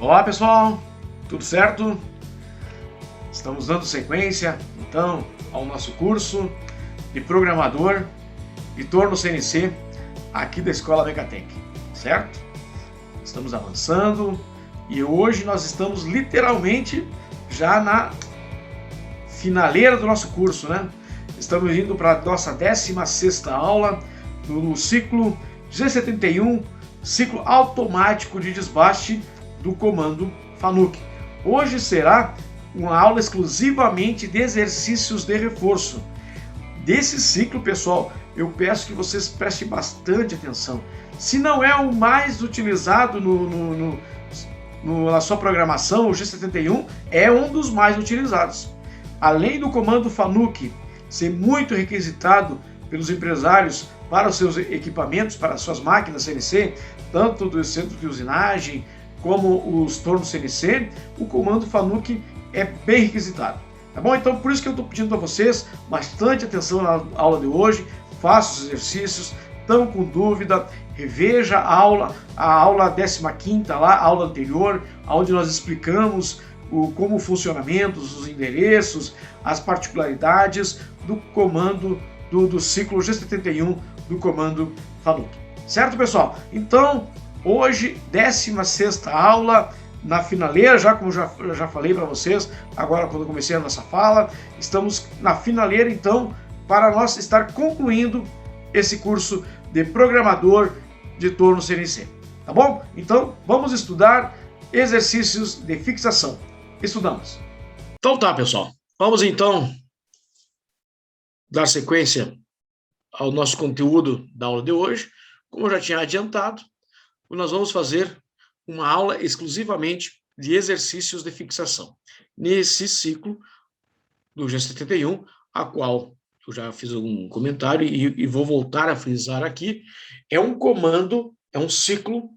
Olá pessoal, tudo certo? Estamos dando sequência então ao nosso curso de programador de torno CNC aqui da Escola Mecatec, certo? Estamos avançando e hoje nós estamos literalmente já na finaleira do nosso curso, né? Estamos indo para a nossa 16ª aula do ciclo G71, ciclo automático de desbaste do comando FANUC. Hoje será uma aula exclusivamente de exercícios de reforço. Desse ciclo, pessoal, eu peço que vocês prestem bastante atenção. Se não é o mais utilizado na sua programação, o G71 é um dos mais utilizados. Além do comando FANUC ser muito requisitado pelos empresários para os seus equipamentos, para as suas máquinas CNC, tanto do centro de usinagem como os tornos CNC, o comando FANUC é bem requisitado. Tá bom? Então, por isso que eu estou pedindo a vocês bastante atenção na aula de hoje, faça os exercícios, estão com dúvida, reveja a aula 15ª lá, a aula anterior, onde nós explicamos como o funcionamento, os endereços, as particularidades do comando do ciclo G71 do comando FANUC. Certo, pessoal? Então, hoje, 16ª aula, na finaleira, já como já falei para vocês, agora quando eu comecei a nossa fala, estamos na finaleira, então, para nós estar concluindo esse curso de programador de torno CNC. Tá bom? Então, vamos estudar exercícios de fixação. Estudamos. Então tá, pessoal. Vamos então dar sequência ao nosso conteúdo da aula de hoje. Como eu já tinha adiantado, nós vamos fazer uma aula exclusivamente de exercícios de fixação. Nesse ciclo do G71, a qual eu já fiz um comentário e vou voltar a frisar aqui, é um ciclo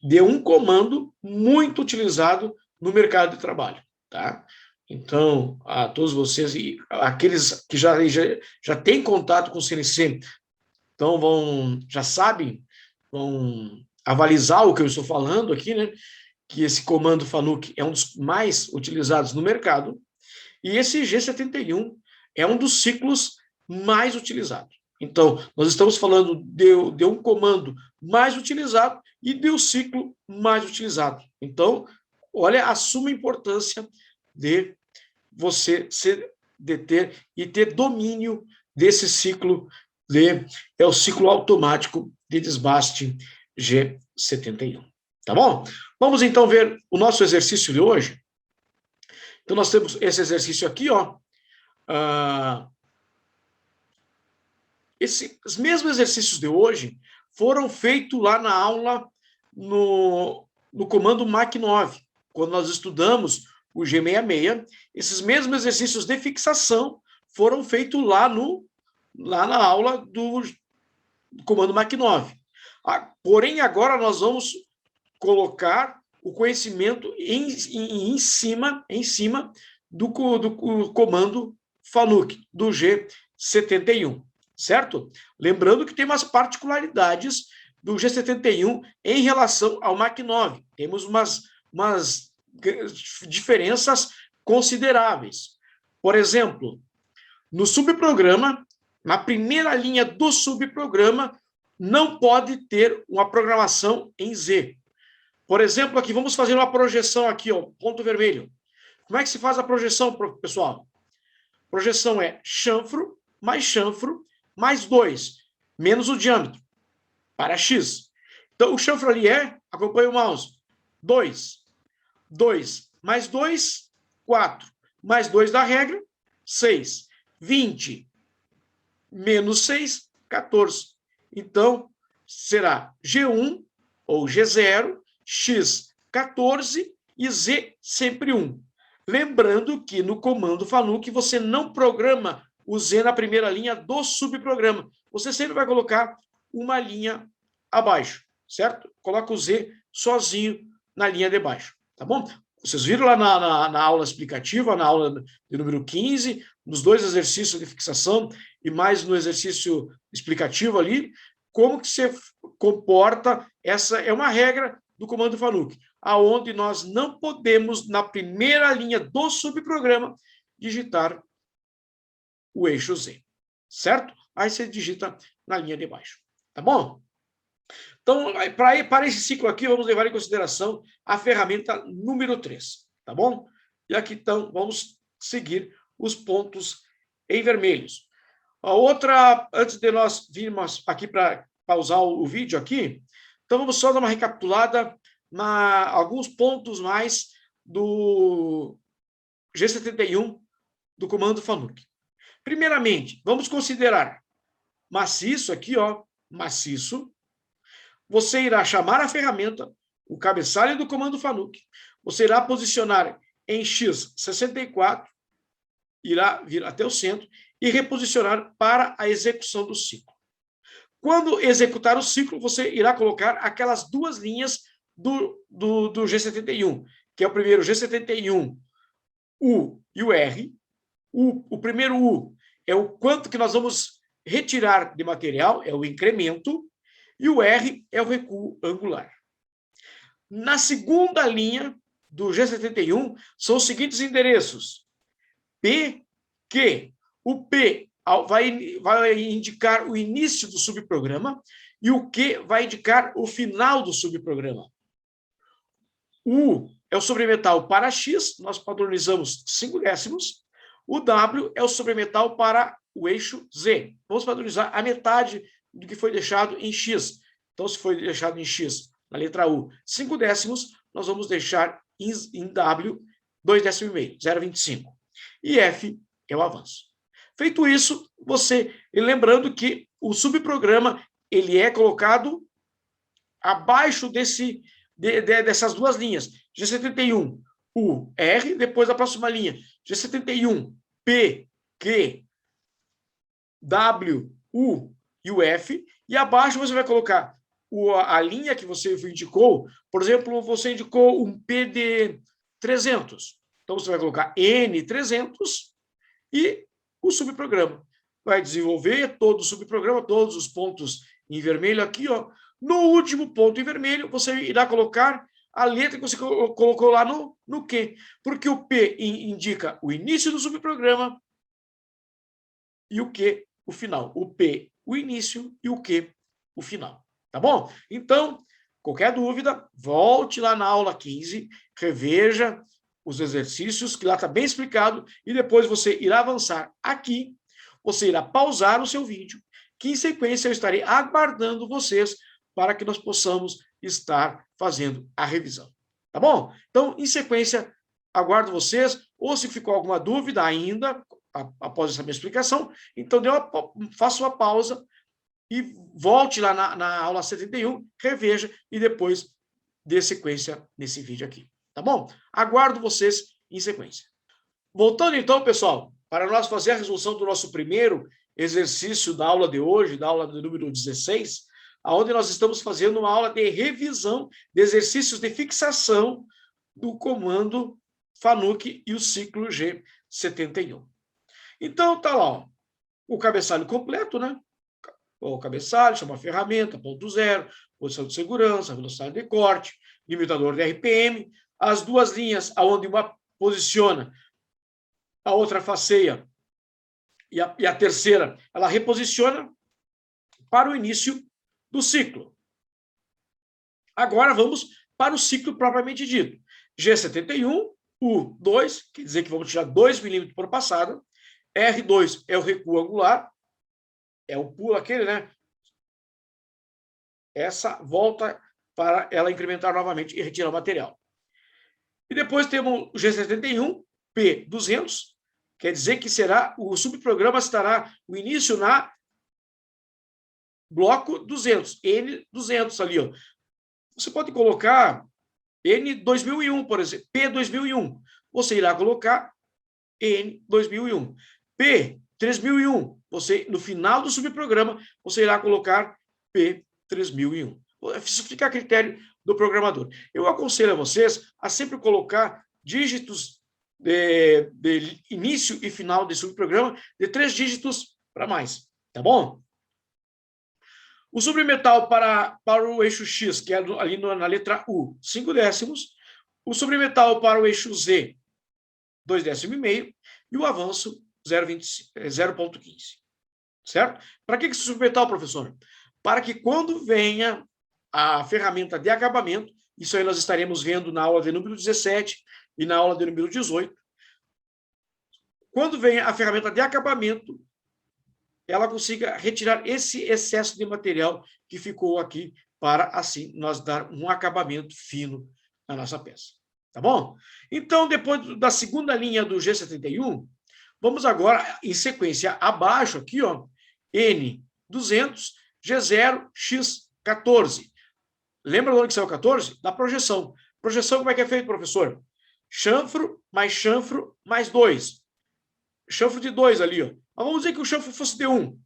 de um comando muito utilizado no mercado de trabalho, tá? Então, a todos vocês, e aqueles que já têm contato com o CNC, então já sabem, vão avalizar o que eu estou falando aqui, né? Que esse comando FANUC é um dos mais utilizados no mercado, e esse G71 é um dos ciclos mais utilizados. Então, nós estamos falando de um comando mais utilizado e de um ciclo mais utilizado. Então, olha a suma importância de você ter domínio desse ciclo, é o ciclo automático de desbaste G71. Tá bom? Vamos então ver o nosso exercício de hoje. Então, nós temos esse exercício aqui, ó. Esses mesmos exercícios de hoje foram feitos lá na aula no comando MAC9, quando nós estudamos o G66, esses mesmos exercícios de fixação foram feitos lá na aula do comando MAC9. Porém, agora nós vamos colocar o conhecimento em cima do comando FANUC, do G71, certo? Lembrando que tem umas particularidades do G71 em relação ao MAC9. Temos umas diferenças consideráveis. Por exemplo, no subprograma, na primeira linha do subprograma, não pode ter uma programação em Z. Por exemplo, aqui, vamos fazer uma projeção aqui, ó, ponto vermelho. Como é que se faz a projeção, pessoal? Projeção é chanfro mais 2, menos o diâmetro, para X. Então, o chanfro ali acompanha o mouse, 2 mais 2, 4, mais 2 da regra, 6, 20, menos 6, 14. Então, será G1 ou G0, X 14 e Z sempre 1. Lembrando que no comando FANUC você não programa o Z na primeira linha do subprograma. Você sempre vai colocar uma linha abaixo, certo? Coloca o Z sozinho na linha de baixo, tá bom? Vocês viram lá na aula explicativa, na aula de número 15, nos 2 exercícios de fixação e mais no exercício explicativo ali, como que você comporta, essa é uma regra do comando FANUC. aonde nós não podemos, na primeira linha do subprograma, digitar o eixo Z, certo? Aí você digita na linha de baixo, tá bom? Então, para esse ciclo aqui, vamos levar em consideração a ferramenta número 3, tá bom? E aqui, então, vamos seguir os pontos em vermelhos. A outra, antes de nós virmos aqui para pausar o vídeo aqui, então vamos só dar uma recapitulada alguns pontos mais do G71 do comando FANUC. Primeiramente, vamos considerar maciço aqui, ó, maciço. Você irá chamar a ferramenta, o cabeçalho do comando FANUC. Você irá posicionar em X64, irá vir até o centro e reposicionar para a execução do ciclo. Quando executar o ciclo, você irá colocar aquelas duas linhas do G71, que é o primeiro G71, U e o R. O primeiro U é o quanto que nós vamos retirar de material, é o incremento, e o R é o recuo angular. Na segunda linha do G71, são os seguintes endereços. P, Q. O P vai indicar o início do subprograma e o Q vai indicar o final do subprograma. O é o sobremetal para X, nós padronizamos 5 décimos. O W é o sobremetal para o eixo Z. Vamos padronizar a metade do que foi deixado em X. Então, se foi deixado em X, na letra U, 5 décimos, nós vamos deixar em W 2 décimos e meio, 0,25. E F é o avanço. Feito isso, lembrando que o subprograma ele é colocado abaixo dessas duas linhas, G71, U, R, depois a próxima linha, G71, P, Q, W, U e o F, e abaixo você vai colocar a linha que você indicou, por exemplo, você indicou um P de 300, então você vai colocar N300 e o subprograma. Vai desenvolver todo o subprograma, todos os pontos em vermelho aqui, ó. No último ponto em vermelho, você irá colocar a letra que você colocou lá no Q, porque o P indica o início do subprograma e o Q, o final. O P, o início, e o Q, o final. Tá bom? Então, qualquer dúvida, volte lá na aula 15, reveja os exercícios, que lá está bem explicado, e depois você irá avançar aqui, você irá pausar o seu vídeo, que em sequência eu estarei aguardando vocês para que nós possamos estar fazendo a revisão. Tá bom? Então, em sequência, aguardo vocês, ou se ficou alguma dúvida ainda, após essa minha explicação, então faça uma pausa e volte lá na aula 71, reveja e depois dê sequência nesse vídeo aqui. Tá bom? Aguardo vocês em sequência. Voltando então, pessoal, para nós fazer a resolução do nosso primeiro exercício da aula de hoje, da aula do número 16, onde nós estamos fazendo uma aula de revisão de exercícios de fixação do comando FANUC e o ciclo G71. Então, tá lá, ó, o cabeçalho completo, né? O cabeçalho, chama a ferramenta, ponto zero, posição de segurança, velocidade de corte, limitador de RPM, as duas linhas, onde uma posiciona, a outra faceia, e a terceira, ela reposiciona para o início do ciclo. Agora vamos para o ciclo propriamente dito. G71, U2, quer dizer que vamos tirar 2 milímetros por passada, R2 é o recuo angular, é o pulo aquele, né? Essa volta para ela incrementar novamente e retirar o material. E depois temos o G71, P200, quer dizer que o subprograma estará o início na bloco 200, N200 ali, ó. Você pode colocar N2001, por exemplo, P2001. Você irá colocar N2001. P3001, você, no final do subprograma, você irá colocar P3001. Isso fica a critério do programador. Eu aconselho a vocês a sempre colocar dígitos de início e final de subprograma de 3 dígitos para mais, tá bom? O submetal para o eixo X, que é ali na letra U, 5 décimos. O submetal para o eixo Z, 2,5 décimos. E o avanço, 0,15. Certo? Para que esse submetal, professor? Para que quando venha a ferramenta de acabamento, isso aí nós estaremos vendo na aula de número 17 e na aula de número 18, quando venha a ferramenta de acabamento, ela consiga retirar esse excesso de material que ficou aqui, para assim nós dar um acabamento fino na nossa peça. Tá bom? Então, depois da segunda linha do G71, vamos agora, em sequência, abaixo aqui, ó, N200, G0, X14. Lembra de onde que saiu 14? Da projeção. Projeção, como é que é feito, professor? Chanfro mais 2. Chanfro de 2 ali, ó. Mas vamos dizer que o chanfro fosse de 1.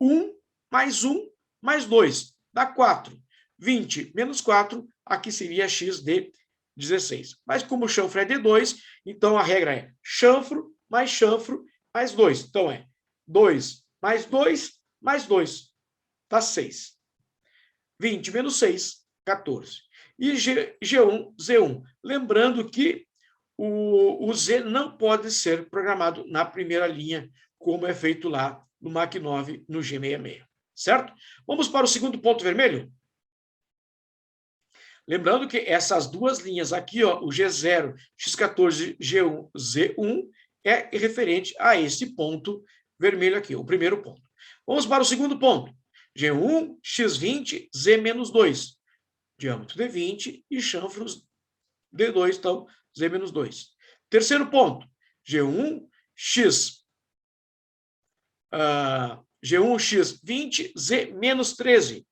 1 mais 2, dá 4. 20 menos 4, aqui seria x de 16. Mas como o chanfro é de 2, então a regra é chanfro mais 2. Então é 2 mais 2 mais 2, dá 6. 20 menos 6, 14. E G1, Z1. Lembrando que o Z não pode ser programado na primeira linha, como é feito lá no Mach 9, no G66. Certo? Vamos para o segundo ponto vermelho? Lembrando que essas duas linhas aqui, ó, o G0, X14, G1, Z1, é referente a esse ponto vermelho aqui, o primeiro ponto. Vamos para o segundo ponto. G1, X20, Z-2. Diâmetro de 20 e chanfros D2, então, Z-2. Terceiro ponto. G1, X20, Z-13.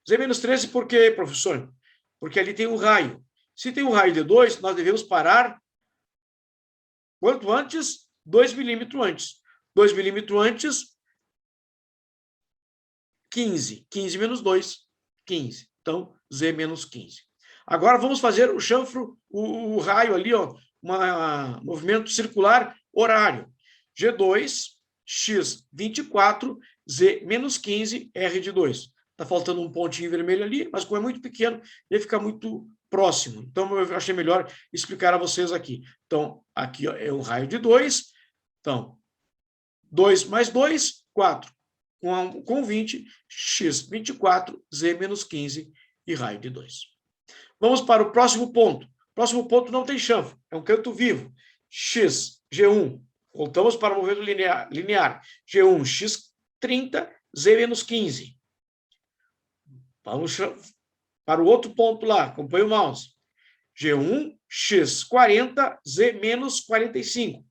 Z-13 por quê, professor? Porque ali tem um raio. Se tem um raio de 2, nós devemos parar quanto antes? 2 milímetros antes. 2 milímetros antes, 15. 15 menos 2, 15. Então, Z menos 15. Agora vamos fazer o chanfro, o raio ali, ó, um movimento circular horário. G2, X24, Z menos 15, R de 2. Está faltando um pontinho vermelho ali, mas como é muito pequeno, ele fica muito próximo. Então, eu achei melhor explicar a vocês aqui. Então, aqui ó, é um raio de 2. Então, 2 mais 2, 4. Com 20, X 24, Z menos 15 e raio de 2. Vamos para o próximo ponto. O próximo ponto não tem chanfro, é um canto vivo. X, G1. Voltamos para o movimento linear. G1, X30, Z menos 15. Vamos para o outro ponto lá, acompanhe o mouse. G1, X40, Z menos 45.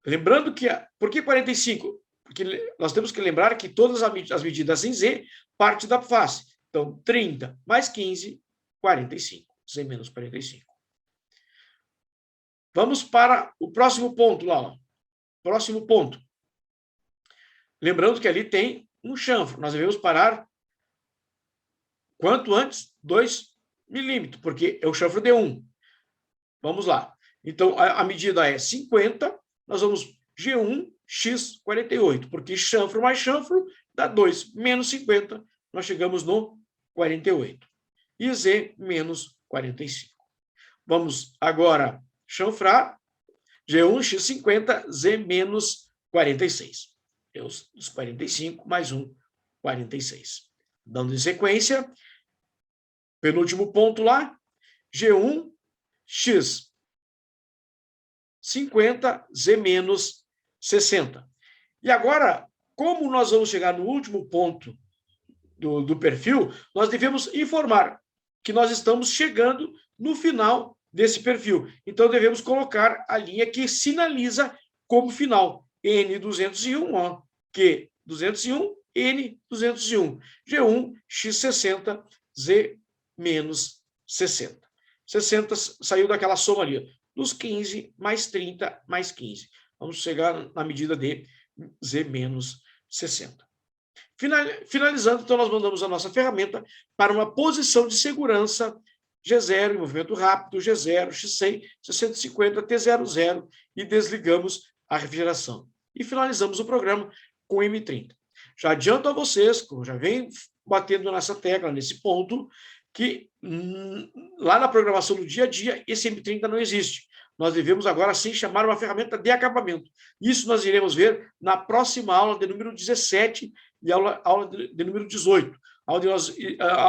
Lembrando que, por que 45? Porque nós temos que lembrar que todas as medidas em Z partem da face. Então, 30 mais 15, 45. Z menos 45. Vamos para o próximo ponto lá. Ó. Próximo ponto. Lembrando que ali tem um chanfro. Nós devemos parar quanto antes? 2 milímetros, porque é o chanfro de 1. Vamos lá. Então, a medida é 50. Nós vamos G1, X48, porque chanfro mais chanfro dá 2, menos 50, nós chegamos no 48. E Z menos 45. Vamos agora chanfrar G1, X50, Z menos 46. Os 45 mais 1, 46. Dando em sequência, penúltimo ponto lá, G1, X 50, Z menos 60. E agora, como nós vamos chegar no último ponto do perfil, nós devemos informar que nós estamos chegando no final desse perfil. Então, devemos colocar a linha que sinaliza como final. N201, ó, Q201, N201. G1, X60, Z menos 60. 60 saiu daquela soma ali, ó, dos 15 mais 30 mais 15. Vamos chegar na medida de Z menos 60. Finalizando, então, nós mandamos a nossa ferramenta para uma posição de segurança G0, em movimento rápido, G0, X100, 650, T00 e desligamos a refrigeração. E finalizamos o programa com M30. Já adianto a vocês, como já venho batendo nessa tecla, nesse ponto, que lá na programação do dia a dia, esse M30 não existe. Nós devemos agora sim chamar uma ferramenta de acabamento. Isso nós iremos ver na próxima aula de número 17 e aula de número 18, onde nós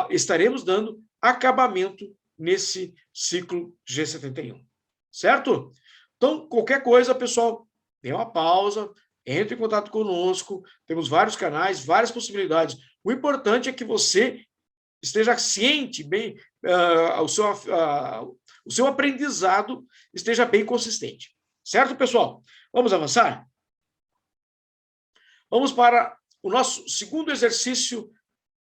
estaremos dando acabamento nesse ciclo G71. Certo? Então, qualquer coisa, pessoal, dê uma pausa, entre em contato conosco, temos vários canais, várias possibilidades. O importante é que você esteja ciente, bem, o seu aprendizado esteja bem consistente. Certo, pessoal? Vamos avançar? Vamos para o nosso segundo exercício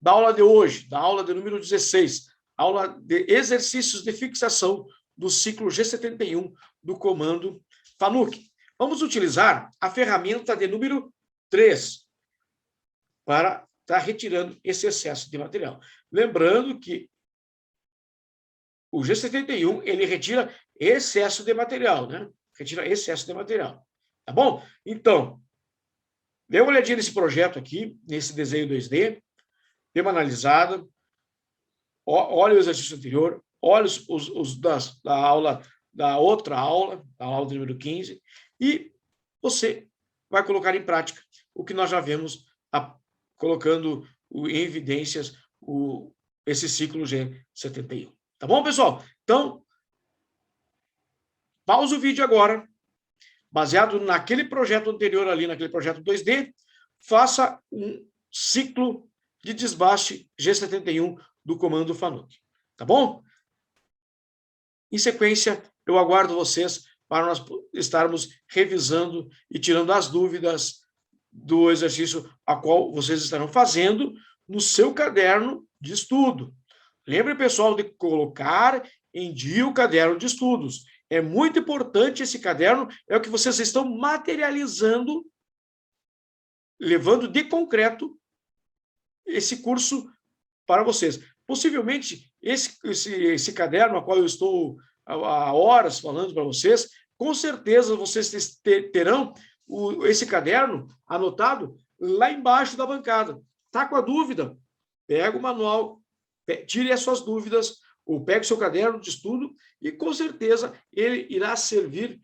da aula de hoje, da aula de número 16, aula de exercícios de fixação do ciclo G71 do comando FANUC. Vamos utilizar a ferramenta de número 3 para estar retirando esse excesso de material. Lembrando que o G71, ele retira excesso de material, né? Retira excesso de material. Tá bom? Então, dê uma olhadinha nesse projeto aqui, nesse desenho 2D, dê uma analisada, olha o exercício anterior, olha os da aula, da outra aula, da aula de número 15, e você vai colocar em prática o que nós já vemos colocando em evidências esse ciclo G71. Tá bom, pessoal? Então, pausa o vídeo agora, baseado naquele projeto anterior ali, naquele projeto 2D, faça um ciclo de desbaste G71 do comando FANUC. Tá bom? Em sequência, eu aguardo vocês para nós estarmos revisando e tirando as dúvidas do exercício a qual vocês estarão fazendo no seu caderno de estudo. Lembre, pessoal, de colocar em dia o caderno de estudos. É muito importante esse caderno, é o que vocês estão materializando, levando de concreto esse curso para vocês. Possivelmente, esse caderno, a qual eu estou há horas falando para vocês, com certeza vocês terão esse caderno anotado lá embaixo da bancada. Está com a dúvida? Pega o manual, tire as suas dúvidas, ou pegue o seu caderno de estudo e, com certeza, ele irá servir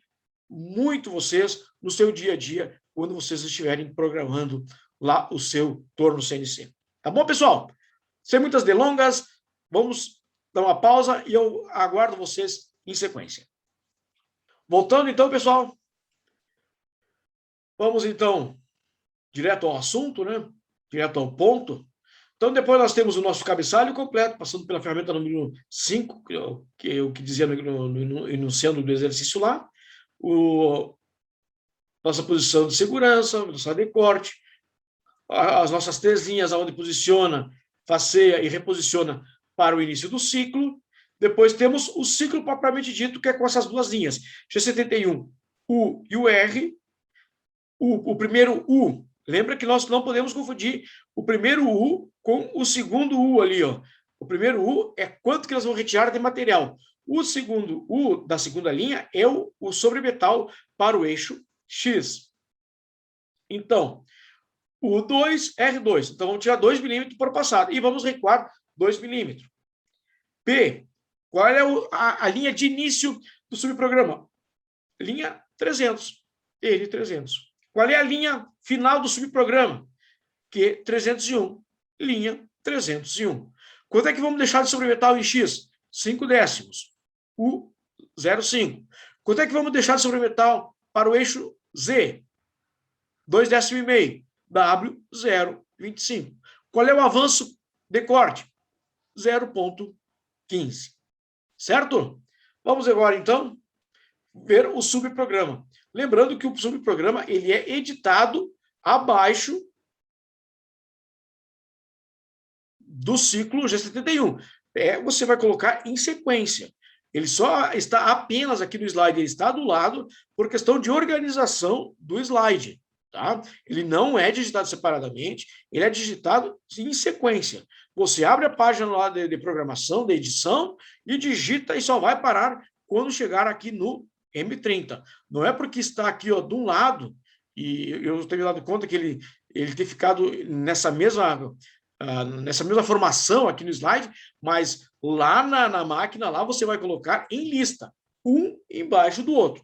muito vocês no seu dia a dia, quando vocês estiverem programando lá o seu torno CNC. Tá bom, pessoal? Sem muitas delongas, vamos dar uma pausa e eu aguardo vocês em sequência. Voltando, então, pessoal, vamos, então, direto ao assunto, né? Direto ao ponto. Então, depois nós temos o nosso cabeçalho completo, passando pela ferramenta número 5, que é o que dizia no enunciando do exercício lá, nossa posição de segurança, velocidade de corte, as nossas três linhas, onde posiciona, faceia e reposiciona para o início do ciclo. Depois temos o ciclo propriamente dito, que é com essas duas linhas, G71, U e o R. O primeiro U, lembra que nós não podemos confundir o primeiro U com o segundo U ali, ó. O primeiro U é quanto que nós vamos retirar de material. O segundo U da segunda linha é o sobremetal para o eixo X. Então, o 2, R2. Então, vamos tirar 2 milímetros por passado e vamos recuar 2 milímetros. P, qual é a linha de início do subprograma? Linha 300, N300. Qual é a linha final do subprograma? Q301, linha 301. Quanto é que vamos deixar de sobremetal em X? 5 décimos. U05. Quanto é que vamos deixar de sobremetal para o eixo Z? 2 décimos e meio. W025. Qual é o avanço de corte? 0,15. Certo? Vamos agora, então, ver o subprograma. Lembrando que o subprograma ele é editado abaixo do ciclo G71. Você vai colocar em sequência. Ele só está apenas aqui no slide, ele está do lado por questão de organização do slide. Tá? Ele não é digitado separadamente, ele é digitado em sequência. Você abre a página lá de programação, de edição, e digita e só vai parar quando chegar aqui no M30. Não é porque está aqui, ó, de um lado, e eu tenho dado conta que ele tem ficado nessa mesma nessa mesma formação aqui no slide, mas lá na máquina, lá você vai colocar em lista, um embaixo do outro.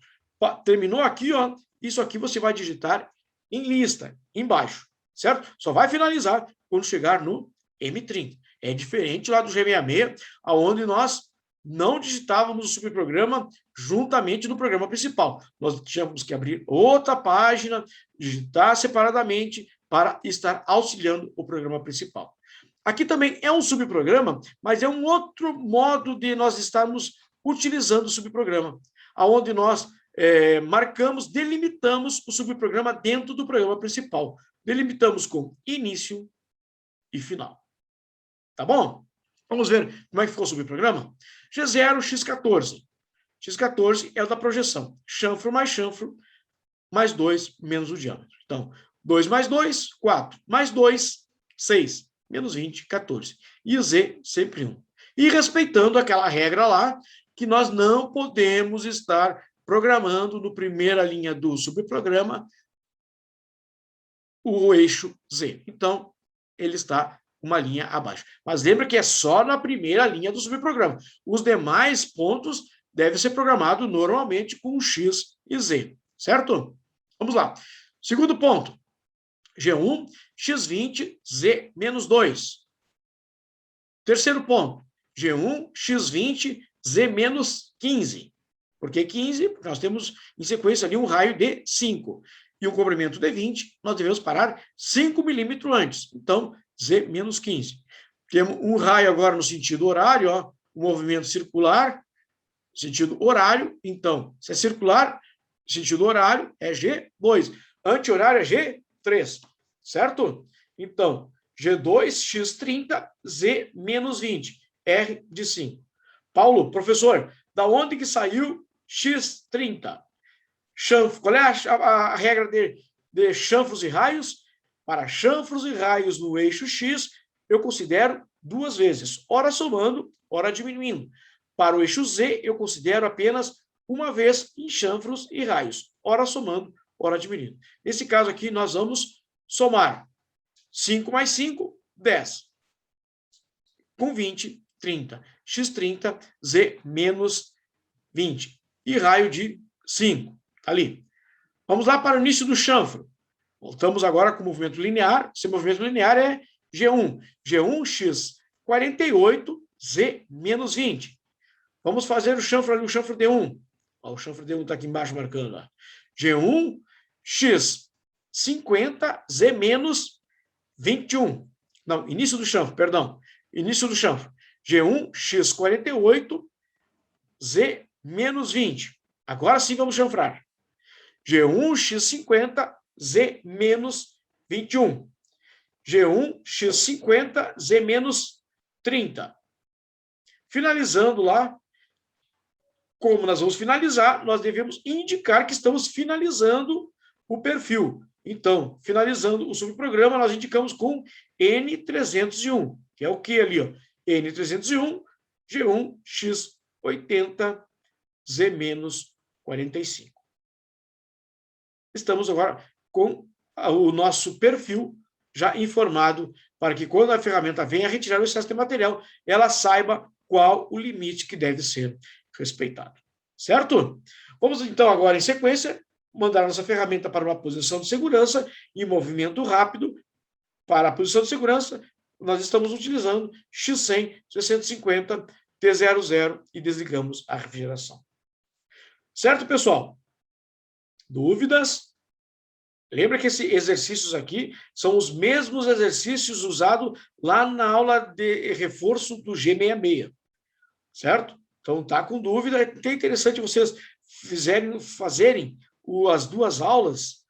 Terminou aqui, ó, isso aqui você vai digitar em lista, embaixo, certo? Só vai finalizar quando chegar no M30. É diferente lá do G66, onde nós não digitávamos o subprograma juntamente no programa principal. Nós tínhamos que abrir outra página, digitar separadamente para estar auxiliando o programa principal. Aqui também é um subprograma, mas é um outro modo de nós estarmos utilizando o subprograma, onde nós marcamos, delimitamos o subprograma dentro do programa principal. Delimitamos com início e final. Tá bom? Vamos ver como é que ficou o subprograma? G0, X14. X14 é o da projeção. Chanfro, mais 2, menos o diâmetro. Então, 2 mais 2, 4. Mais 2, 6. Menos 20, 14. E o Z, sempre 1. E respeitando aquela regra lá, que nós não podemos estar programando no primeira linha do subprograma o eixo Z. Então, ele está uma linha abaixo. Mas lembra que é só na primeira linha do subprograma. Os demais pontos devem ser programados normalmente com X e Z, certo? Vamos lá. Segundo ponto. G1, X20, Z menos 2. Terceiro ponto. G1, X20, Z menos 15. Por que 15? Porque nós temos em sequência ali um raio de 5. E o comprimento de 20, nós devemos parar 5 milímetros antes. Então, Z menos 15. Temos um raio agora no sentido horário, ó, um movimento circular, sentido horário. Então, se é circular, sentido horário é G2. Anti-horário é G3, certo? Então, G2, X30, Z menos 20, R de 5. Paulo, professor, da onde que saiu X30? Chanfro, qual é a regra de chanfros e raios? Para chanfros e raios no eixo X, eu considero duas vezes, ora somando, ora diminuindo. Para o eixo Z, eu considero apenas uma vez em chanfros e raios, ora somando, ora diminuindo. Nesse caso aqui, nós vamos somar 5 mais 5, 10. Com 20, 30. X30, Z menos 20. E raio de 5. Ali. Vamos lá para o início do chanfro. Voltamos agora com o movimento linear. Esse movimento linear é G1. G1, X 48, Z menos 20. Vamos fazer o chanfro ali, o chanfro D1. Ó, o chanfro D1 está aqui embaixo marcando. Ó. G1, X 50, Z menos 21. Não, início do chanfro, perdão. Início do chanfro. G1, X 48, Z menos 20. Agora sim vamos chanfrar. G1, X 50, Z menos 21. G1, X 50, Z menos 30. Finalizando lá, como nós vamos finalizar, nós devemos indicar que estamos finalizando o perfil. Então, finalizando o subprograma, nós indicamos com N301, que é o que ali, ó? N301, G1, X 80, Z menos 45. Estamos agora com o nosso perfil já informado para que quando a ferramenta venha retirar o excesso de material, ela saiba qual o limite que deve ser respeitado. Certo? Vamos então agora em sequência mandar nossa ferramenta para uma posição de segurança em movimento rápido. Para a posição de segurança, nós estamos utilizando X100, 650, T00 e desligamos a refrigeração. Certo, pessoal? Dúvidas? Lembra que esses exercícios aqui são os mesmos exercícios usados lá na aula de reforço do G66, certo? Então, tá com dúvida, é interessante vocês fazerem as duas aulas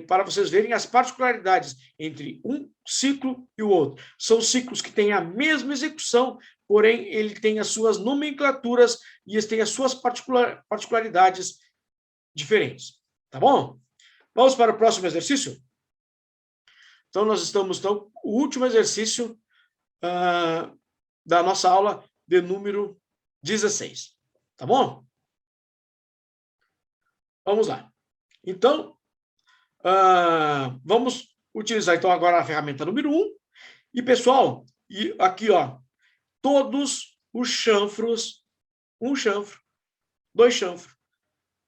para vocês verem as particularidades entre um ciclo e o outro. São ciclos que têm a mesma execução, porém, ele tem as suas nomenclaturas e eles têm as suas particularidades diferentes. Tá bom? Vamos para o próximo exercício? Então, nós estamos, o último exercício da nossa aula de número 16. Tá bom? Vamos lá. Então, vamos utilizar, então, agora a ferramenta número 1 E, pessoal, e aqui, ó, todos os chanfros, um chanfro, dois chanfros,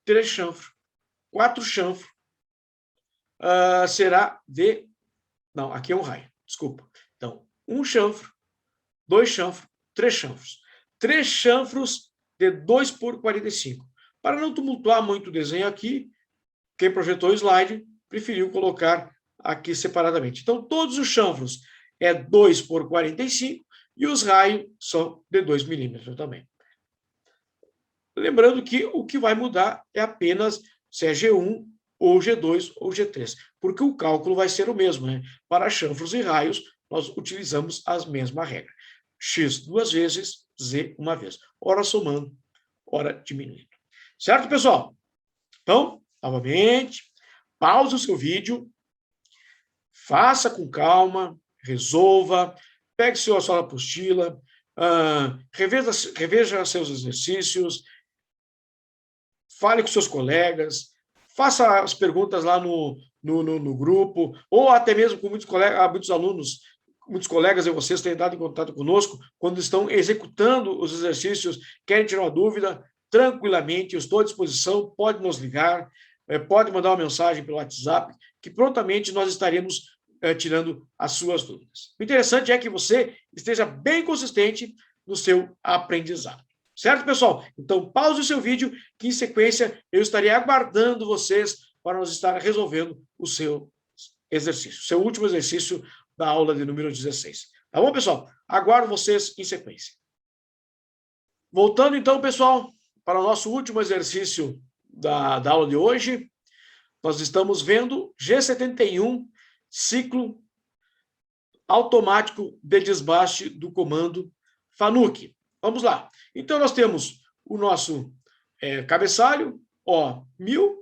três chanfros, quatro chanfros, será de... Não, aqui é um raio, desculpa. Então, um chanfro, dois chanfros, três chanfros. Três chanfros de 2 por 45. Para não tumultuar muito o desenho aqui, quem projetou o slide preferiu colocar aqui separadamente. Então, todos os chanfros é 2 por 45 e os raios são de 2 milímetros também. Lembrando que o que vai mudar é apenas se é G1 ou G2 ou G3, porque o cálculo vai ser o mesmo, né? Para chanfros e raios, nós utilizamos a mesma regra. X duas vezes, Z uma vez. Ora somando, ora diminuindo. Certo, pessoal? Então, novamente, pause o seu vídeo, faça com calma, resolva, pegue sua apostila, reveja seus exercícios, fale com seus colegas, faça as perguntas lá no grupo, ou até mesmo com muitos colegas, muitos alunos, muitos colegas e vocês têm entrado em contato conosco, quando estão executando os exercícios, querem tirar uma dúvida, tranquilamente, eu estou à disposição, pode nos ligar, pode mandar uma mensagem pelo WhatsApp, que prontamente nós estaremos tirando as suas dúvidas. O interessante é que você esteja bem consistente no seu aprendizado. Certo, pessoal? Então, pause o seu vídeo, que em sequência eu estarei aguardando vocês para nós estar resolvendo o seu exercício, seu último exercício da aula de número 16. Tá bom, pessoal? Aguardo vocês em sequência. Voltando, então, pessoal, para o nosso último exercício da aula de hoje, nós estamos vendo G71, ciclo automático de desbaste do comando FANUC. Vamos lá. Então, nós temos o nosso cabeçalho, O1000,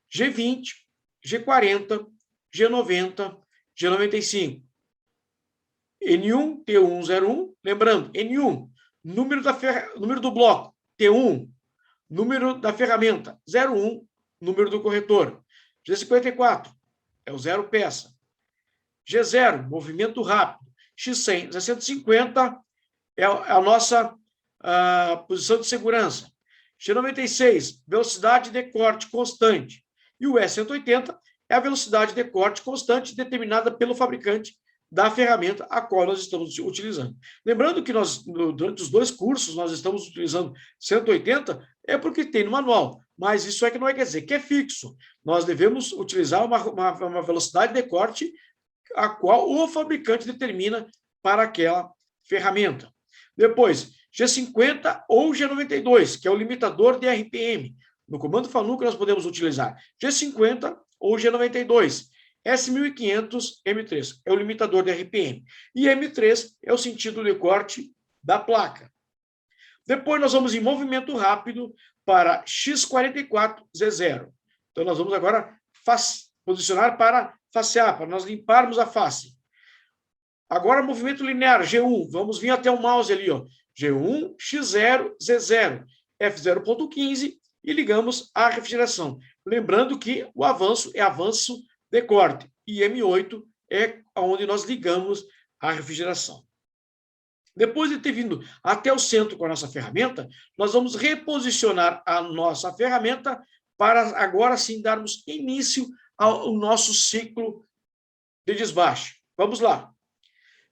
G20, G40, G90, G95. N1, T101, lembrando, N1, número do bloco, T1, número da ferramenta, 01, número do corretor. G54, é o zero peça. G0, movimento rápido. X100, 150, é a nossa posição de segurança. G96, velocidade de corte constante. E o S180 é a velocidade de corte constante determinada pelo fabricante da ferramenta a qual nós estamos utilizando. Lembrando que nós, durante os dois cursos, nós estamos utilizando 180, é porque tem no manual, mas isso é que não quer dizer que é fixo. Nós devemos utilizar uma velocidade de corte a qual o fabricante determina para aquela ferramenta. Depois, G50 ou G92, que é o limitador de RPM. No comando FANUC nós podemos utilizar G50 ou G92. S1500 M3 é o limitador de RPM. E M3 é o sentido de corte da placa. Depois nós vamos em movimento rápido para X44 Z0. Então nós vamos agora posicionar para facear, para nós limparmos a face. Agora, movimento linear, G1. Vamos vir até o mouse ali, ó. G1, X0, Z0, F0.15 e ligamos a refrigeração. Lembrando que o avanço é avanço de corte e M8 é onde nós ligamos a refrigeração. Depois de ter vindo até o centro com a nossa ferramenta, nós vamos reposicionar a nossa ferramenta para agora sim darmos início ao nosso ciclo de desbaste. Vamos lá.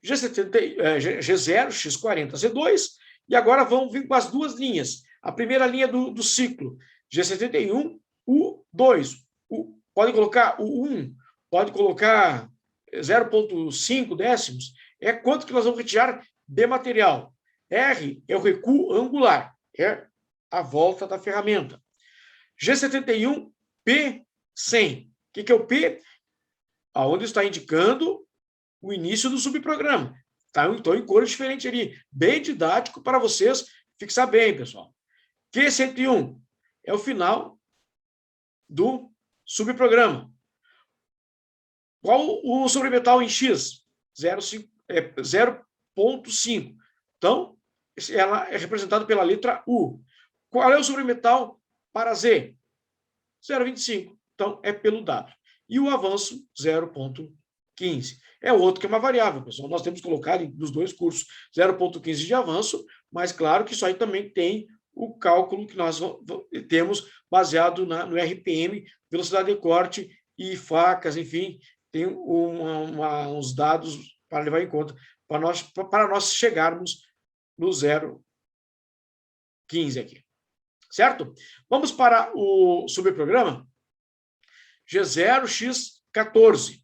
G0, X40, Z2, e agora vamos vir com as duas linhas. A primeira linha do ciclo, G71, U2. Pode colocar o 1, pode colocar 0,5 décimos, é quanto que nós vamos retirar de material. R é o recuo angular, é a volta da ferramenta. G71, P100. O que é o P? Aonde está indicando o início do subprograma. Tá? Então, em cores diferentes ali. Bem didático para vocês fixar bem, pessoal. Q101 é o final do subprograma. Qual o sobremetal em X? 0,5. Então, ela é representada pela letra U. Qual é o sobremetal para Z? 0,25. Então, é pelo W. E o avanço, 0,15. 15. É outro que é uma variável, pessoal. Nós temos colocado nos dois cursos 0,15 de avanço, mas claro que isso aí também tem o cálculo que nós temos baseado no RPM, velocidade de corte e facas, enfim, tem uns dados para levar em conta para nós chegarmos no 0,15 aqui. Certo? Vamos para o subprograma G0x14.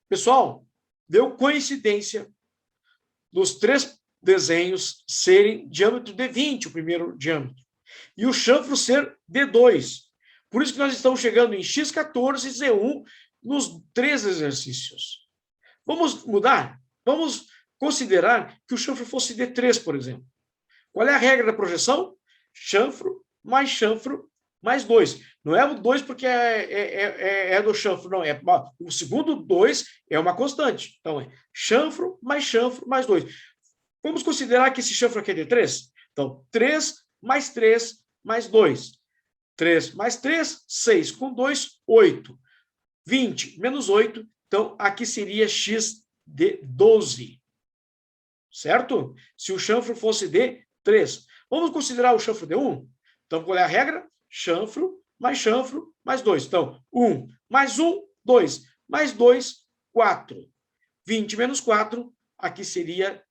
Pessoal, deu coincidência dos 3 desenhos serem diâmetro de 20, o primeiro diâmetro, e o chanfro ser D2. Por isso que nós estamos chegando em X14 e Z1 nos 3 exercícios. Vamos mudar? Vamos considerar que o chanfro fosse D3, por exemplo. Qual é a regra da projeção? Chanfro mais 2. Não é o 2 porque é do chanfro, não. O segundo 2 é uma constante. Então, é chanfro mais 2. Vamos considerar que esse chanfro aqui é D3? Então, 3 mais 3 mais 2. 3 mais 3, 6. Com 2, 8. 20 menos 8. Então, aqui seria x de 12. Certo? Se o chanfro fosse D3. Vamos considerar o chanfro D1? Então, qual é a regra? Chanfro mais 2. Então, 1 mais 1, 2. Mais 2, 4. 20 menos 4, aqui seria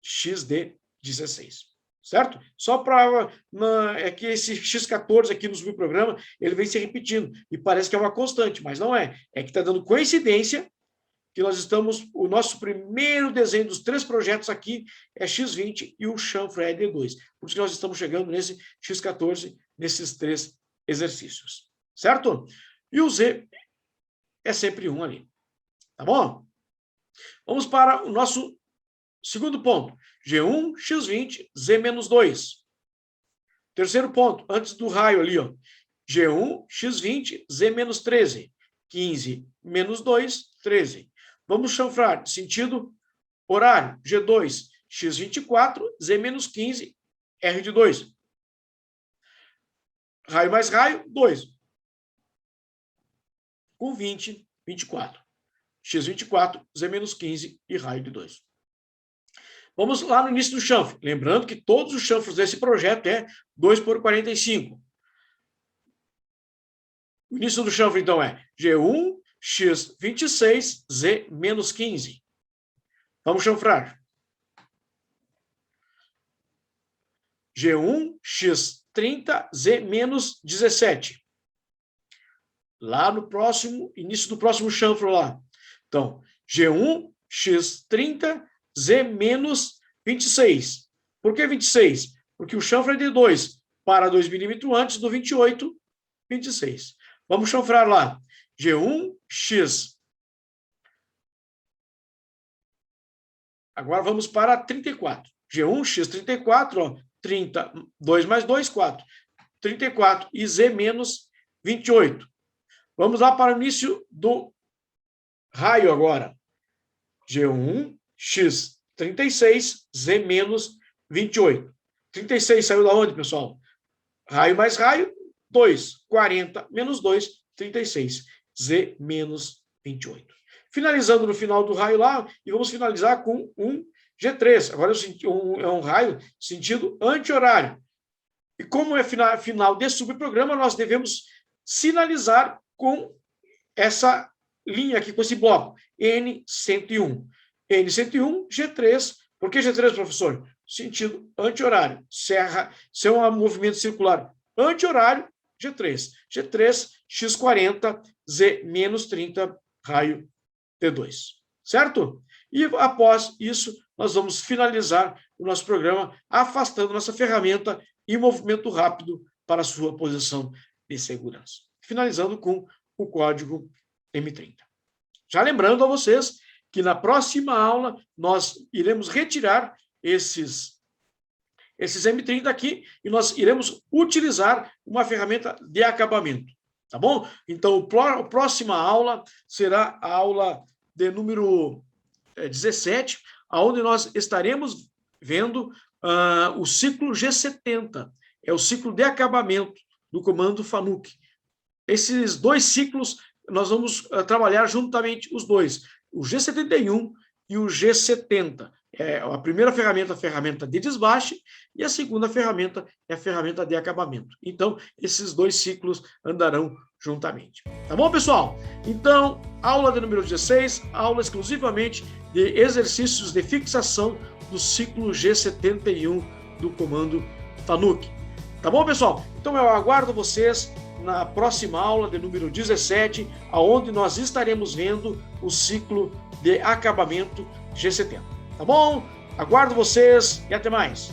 x de 16. Certo? Só para... É que esse x14 aqui no subprograma, ele vem se repetindo. E parece que é uma constante, mas não é. É que está dando coincidência que nós estamos... O nosso primeiro desenho dos 3 projetos aqui é x20 e o chanfro é D2. Por isso que nós estamos chegando nesse x14, nesses 3 exercícios. Certo? E o Z é sempre 1 ali. Tá bom? Vamos para o nosso segundo ponto. G1, x20, Z menos 2. Terceiro ponto, antes do raio ali, ó. G1, x20, Z menos 13. 15 menos 2, 13. Vamos chanfrar sentido horário. G2, x24, Z menos 15, R de 2. Raio mais raio, 2. Com 20, 24. x24, Z menos 15 e raio de 2. Vamos lá no início do chanfro. Lembrando que todos os chanfros desse projeto é 2 por 45. O início do chanfro, então, é G1, x26, Z menos 15. Vamos chanfrar. G1, x30, Z menos 17. Lá no próximo, início do próximo chanfro lá. Então, G1, x30, Z menos 26. Por que 26? Porque o chanfro é de 2 para 2 milímetros antes do 28, 26. Vamos chanfrar lá. G1, x. Agora vamos para 34. G1, x34, ó, 30, 2 mais 2, 4. 34 e Z menos 28. Vamos lá para o início do raio agora. G1, x36, Z menos 28. 36 saiu da onde, pessoal? Raio mais raio, 2. 40 menos 2, 36. Z menos 28. Finalizando no final do raio lá, e vamos finalizar com um G3. Agora é um raio sentido anti-horário. E como é final desse subprograma, nós devemos sinalizar com essa linha aqui, com esse bloco, N101. N101, G3. Por que G3, professor? Sentido anti-horário. Se é um movimento circular anti-horário, G3. G3, X40, Z menos 30, raio T2. Certo? E após isso, nós vamos finalizar o nosso programa afastando nossa ferramenta em movimento rápido para a sua posição de segurança. Finalizando com o código M30. Já lembrando a vocês que na próxima aula nós iremos retirar esses M30 aqui e nós iremos utilizar uma ferramenta de acabamento, tá bom? Então, a próxima aula será a aula de número 17, onde nós estaremos vendo o ciclo G70, é o ciclo de acabamento do comando FANUC. Esses 2 ciclos nós vamos trabalhar juntamente os dois, o G71 e o G70. A primeira ferramenta é a ferramenta de desbaste e a segunda ferramenta é a ferramenta de acabamento. Então, esses dois ciclos andarão juntamente. Tá bom, pessoal? Então, aula de número 16, aula exclusivamente de exercícios de fixação do ciclo G71 do comando Fanuc. Tá bom, pessoal? Então, eu aguardo vocês na próxima aula de número 17, aonde nós estaremos vendo o ciclo de acabamento G70. Tá bom? Aguardo vocês e até mais.